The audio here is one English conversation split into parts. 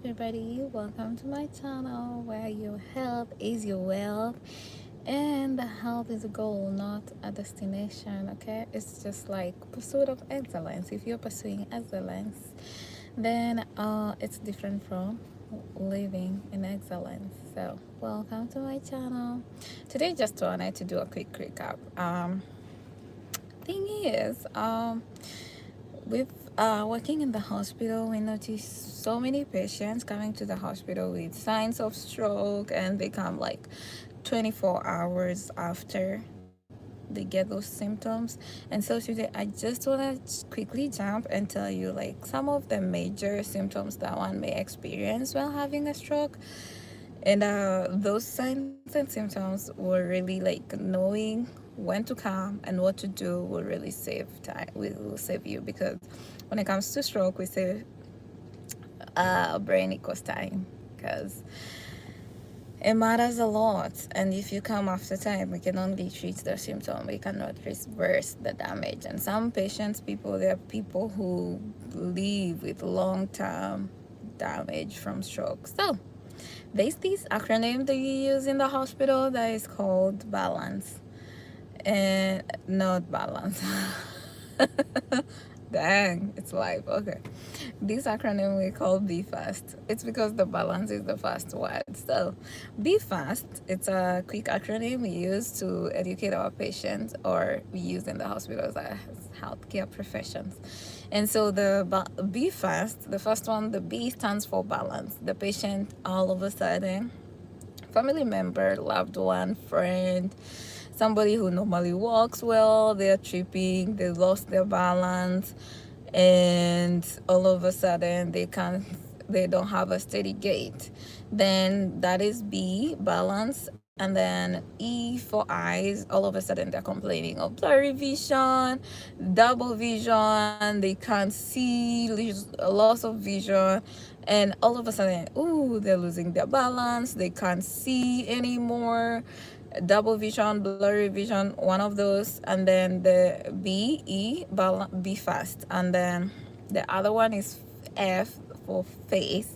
everybody. Welcome to my channel where your health is your wealth and the health is a goal, not a destination. Okay, it's just like pursuit of excellence. If you're pursuing excellence, then it's different from living in excellence. So welcome to my channel. Today just wanted to do a quick recap. Thing is, with working in the hospital, we notice so many patients coming to the hospital with signs of stroke, and they come like 24 hours after they get those symptoms. And so today I just want to quickly jump and tell you like some of the major symptoms that one may experience while having a stroke. And those signs and symptoms will really like knowing when to come and what to do will really save time, will save you, because when it comes to stroke we say brain equals time, because it matters a lot. And if you come after time, we can only treat the symptom, we cannot reverse the damage. And some patients, there are people who live with long-term damage from stroke. So there's this acronym that you use in the hospital that is called balance, and not balance. Dang, it's live. Okay. This acronym we call Befast. It's because the balance is the first word. So, Befast, it's a quick acronym we use to educate our patients, or we use in the hospitals as healthcare professions. And so the Befast, the first one, the B stands for balance. The patient all of a sudden, family member, loved one, friend, somebody who normally walks well, they're tripping, they lost their balance, and all of a sudden they don't have a steady gait. Then that is B, balance. And then E for eyes, all of a sudden they're complaining of blurry vision, double vision, they can't see, loss of vision, and all of a sudden, ooh, they're losing their balance, they can't see anymore, double vision, blurry vision, one of those. And then the be fast. And then the other one is F for face.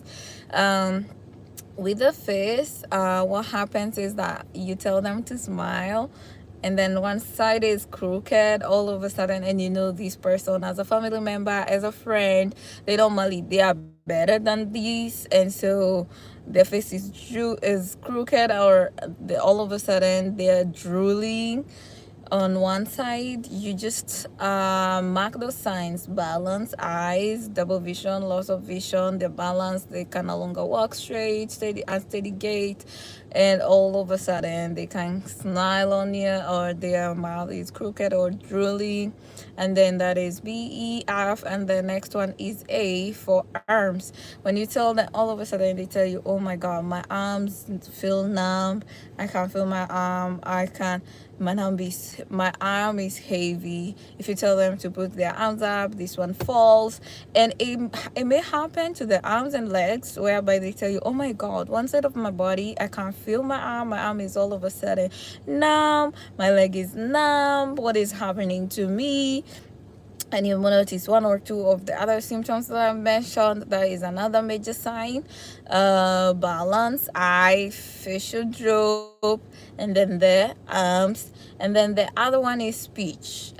With the face, what happens is that you tell them to smile, and then one side is crooked all of a sudden, and you know this person as a family member, as a friend, they are better than these, and so their face is crooked, or all of a sudden they're drooling on one side. You just mark those signs: balance, eyes, double vision, loss of vision, the balance, they can no longer walk straight, unsteady gait, and all of a sudden they can smile on you, or their mouth is crooked or drooling. And then that is BEF, and the next one is A for arms. When you tell them, all of a sudden they tell you, oh my god, my arms feel numb, I can't feel my arm, my arm is heavy. If you tell them to put their arms up, this one falls. And it may happen to the arms and legs, whereby they tell you, oh my god, one side of my body I can't feel my arm is all of a sudden numb, my leg is numb, what is happening to me? And you will notice one or two of the other symptoms that I mentioned. That is another major sign. Balance, eye, facial droop, and then the arms. And then the other one is speech,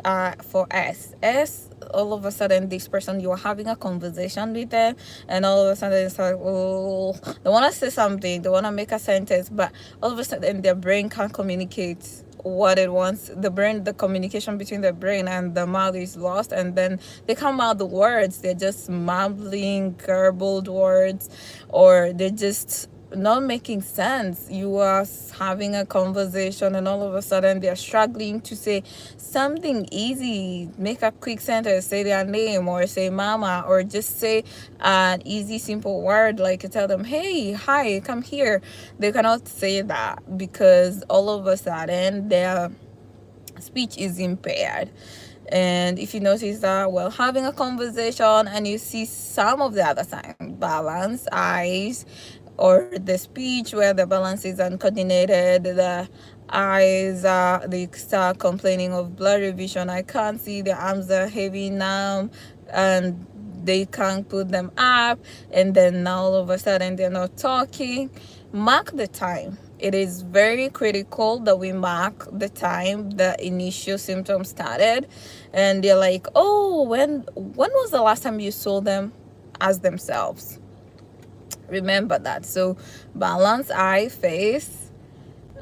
for S. All of a sudden, this person, you are having a conversation with them, and all of a sudden it's like, oh, they want to say something, they want to make a sentence, but all of a sudden their brain can't communicate what it wants. The communication between the brain and the mouth is lost, and then they come out the words, they're just mumbling garbled words, or they're just not making sense. You are having a conversation, and all of a sudden they're struggling to say something easy, make a quick sentence, say their name, or say mama, or just say an easy simple word, like you tell them, hey, hi, come here. They cannot say that because all of a sudden their speech is impaired. And if you notice that while having a conversation and you see some of the other signs, balance, eyes, or the speech where the balance is uncoordinated, the eyes, they start complaining of blurry vision, I can't see, the arms are heavy now, and they can't put them up, and then now all of a sudden they're not talking. Mark the time. It is very critical that we mark the time the initial symptoms started, and they're like, oh, when was the last time you saw them as themselves? Remember that. So balance, eye, face,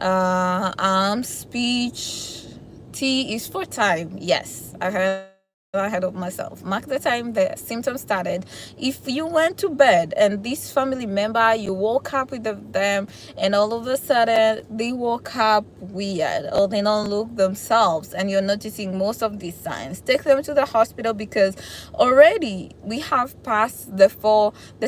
arm, speech. T is for time. Yes, I heard ahead of myself. Mark the time the symptoms started. If you went to bed and this family member, you woke up with them, and all of a sudden they woke up weird or they don't look themselves, and you're noticing most of these signs, take them to the hospital, because already we have passed the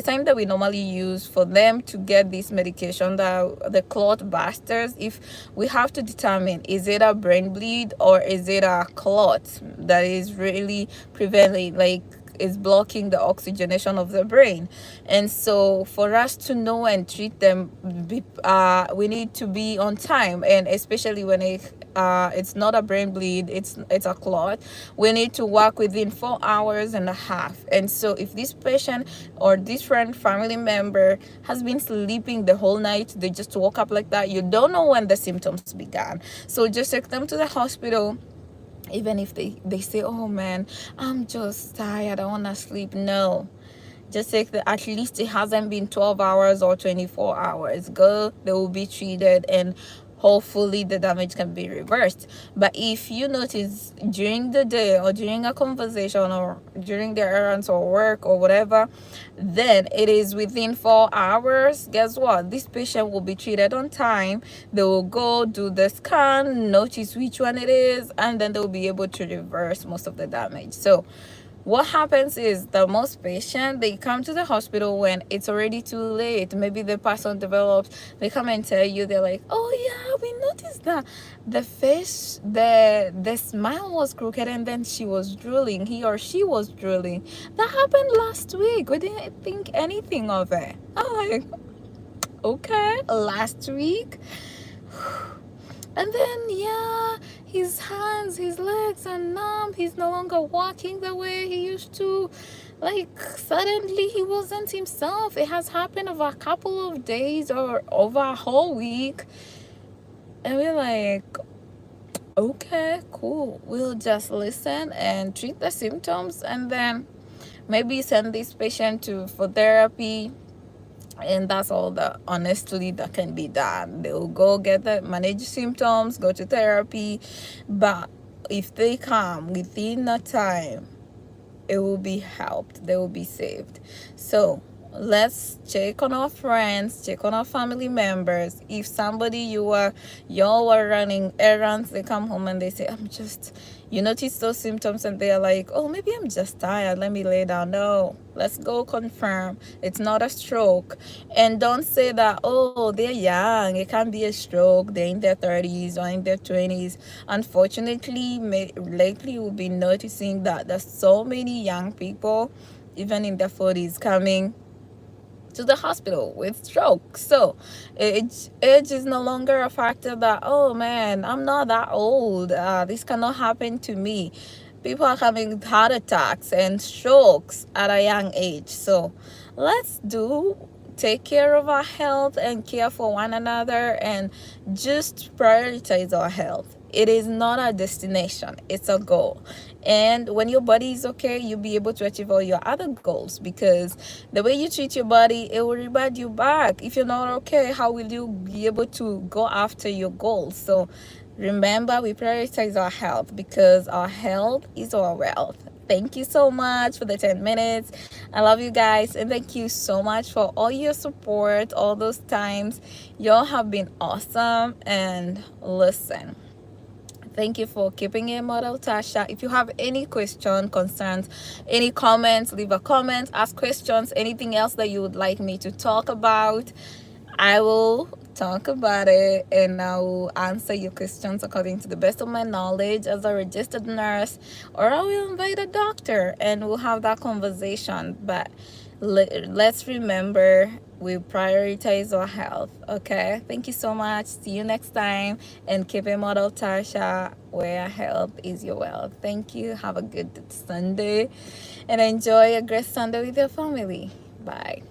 time that we normally use for them to get this medication, the clot busters. If we have to determine, is it a brain bleed or is it a clot that is really preventing, like, is blocking the oxygenation of the brain. And so for us to know and treat them, we need to be on time, and especially when it's not a brain bleed, it's a clot, we need to work within 4 hours and a half. And so if this patient or this friend family member has been sleeping the whole night, they just woke up like that, you don't know when the symptoms began. So just take them to the hospital. Even if they say, oh man, I'm just tired, I want to sleep, no, just take at least it hasn't been 12 hours or 24 hours. Go, they will be treated, and hopefully the damage can be reversed. But if you notice during the day or during a conversation or during their errands or work or whatever, then it is within 4 hours. Guess what? This patient will be treated on time. They will go do the scan, notice which one it is, and then they'll be able to reverse most of the damage. So what happens is that most patients, they come to the hospital when it's already too late. Maybe the person developed, they come and tell you, they're like, oh yeah, we noticed that the face, the smile was crooked, and then she was drooling, he or she was drooling. That happened last week, we didn't think anything of it. I'm like, okay, last week. And then, yeah, his hands, his legs are numb. He's no longer walking the way he used to. Like, suddenly he wasn't himself. It has happened over a couple of days or over a whole week. And we're like, okay, cool. We'll just listen and treat the symptoms, and then maybe send this patient for therapy. And that's all that honestly that can be done. They'll go get the manage symptoms, go to therapy, but if they come within a time, it will be helped, they will be saved. So let's check on our friends, check on our family members. If somebody y'all are running errands, they come home and they say, you notice those symptoms, and they're like, oh, maybe I'm just tired, let me lay down. No, let's go confirm it's not a stroke. And don't say that, oh, they're young, it can't be a stroke, they're in their 30s or in their 20s. Unfortunately, lately we've been noticing that there's so many young people, even in their 40s, coming to the hospital with stroke. So age is no longer a factor that, oh man, I'm not that old, this cannot happen to me. People are having heart attacks and strokes at a young age. So let's take care of our health and care for one another, and just prioritize our health. It is not a destination, it's a goal. And when your body is okay, you'll be able to achieve all your other goals, because the way you treat your body, it will reward you back. If you're not okay, how will you be able to go after your goals? So remember, we prioritize our health, because our health is our wealth. Thank you so much for the 10 minutes. I love you guys, and thank you so much for all your support all those times. Y'all have been awesome. And listen, thank you for keeping it Model Tasha. If you have any question, concerns, any comments, leave a comment, ask questions, anything else that you would like me to talk about, I will talk about it, and I will answer your questions according to the best of my knowledge as a registered nurse, or I will invite a doctor and we'll have that conversation. But Let's remember we prioritize our health. Okay, thank you so much. See you next time, and keep a model Tasha where health is your wealth. Thank you. Have a good Sunday and enjoy a great Sunday with your family. Bye.